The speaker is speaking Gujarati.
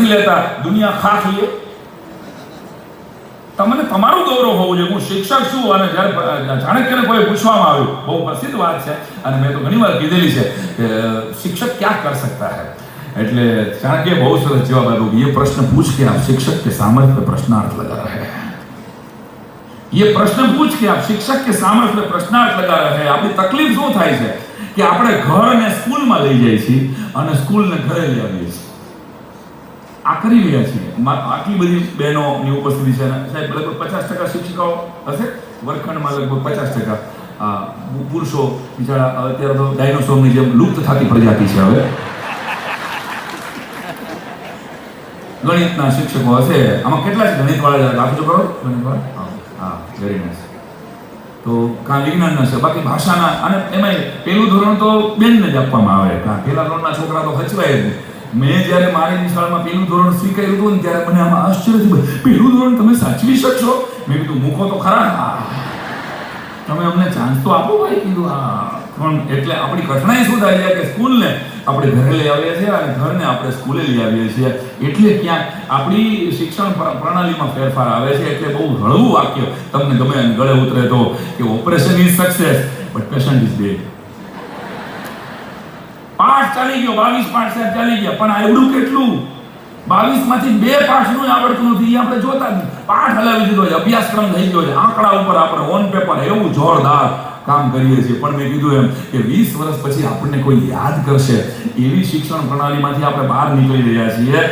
નથી લેતા, દુનિયા ખાખ લે. તમને તમારું ગૌરવ હોવું જોઈએ. હું શિક્ષક છું અને જ્યારે ચાણક્યને કોઈ પૂછવામાં આવ્યું, બહુ પ્રસિદ્ધ વાત છે અને મેં તો ઘણી વાર કીધેલી છે કે શિક્ષક ક્યાં કર सकता है, એટલે ચાણક્ય બહુ સરસ જવાબ આપ્યો કે ये प्रश्न पूछ के आप शिक्षक के सामर्थ्य पे प्रश्नार्थ लगा रहे हैं. ये प्रश्न पूछ के आप शिक्षक के सामर्थ्य पे प्रश्नार्थ लगा रहे हैं. આપણી તકલીફ શું થાય છે કે આપણે ઘરને સ્કૂલમાં લઈ જઈએ છીએ અને સ્કૂલને ઘરે લઈ આવીએ છીએ. આ કરી રહ્યા છીએ. આટલી બધી બહેનોની ઉપસ્થિતિ છે સાહેબ, લગભગ 50% શિક્ષિકાઓ હશે વર્ગખંડમાં, લગભગ 50% પુરુષો બિચારા અત્યારે તો ડાયનોસોરની જેમ લુપ્ત થતી પ્રજાતિ છે. હવે ગણિતના શિક્ષકો હશે, આમાં કેટલા છે ગણિત વાળા? આપજો કરો ગણિત વાળા. હા, વેરી નાઇસ. તો કાં વિજ્ઞાનના છે, બાકી ભાષાના, અને એમાંય પહેલું ધોરણ તો બેનને જ આપવામાં આવે. કાં પહેલા ધોરણના છોકરા તો હચવાય જ નહીં. મેં જ્યારે મારી નિશાળમાં પહેલું ધોરણ સ્વીકાર્યું હતું ને ત્યારે મને આમાં આશ્ચર્ય થયું, પહેલું ધોરણ તમે સાચવી શકશો? મેં કીધું મૂકો તો ખરા, તમે અમને ચાન્સ તો આપો ભાઈ. કીધું હા. પણ એટલે આપણી કઠણાઈ શું થાય છે કે સ્કૂલને આપણે ઘરે લઈ આવીએ છીએ અને ઘરને આપણે સ્કૂલે લઈ આવીએ છીએ, એટલે ક્યાંક આપણી શિક્ષણ પ્રણાલીમાં ફેરફાર આવે છે. એટલે બહુ હળવું વાક્ય તમને ગમે અને ગળે ઉતરે તો કે operation is success but patient is dead. પાઠ ચાલી ગયો, 22 પાઠ સાહેબ ચાલી ગયા, પણ આવડું કેટલું? 22 માંથી 2 પાઠનું આવડતું નથી, એ આપણે જોતા જ. પાઠ હલાવી દીધો છે, અભ્યાસક્રમ થઈ ગયો છે, આંકડા ઉપર આપણે ઓન પેપર એવું જોરદાર કામ કરીએ છીએ. પણ મેં કીધું એમ કે 20 વર્ષ પછી આપણને કોઈ યાદ કરશે એવી શિક્ષણ પ્રણાલીમાંથી આપણે બહાર નીકળી રહ્યા છીએ.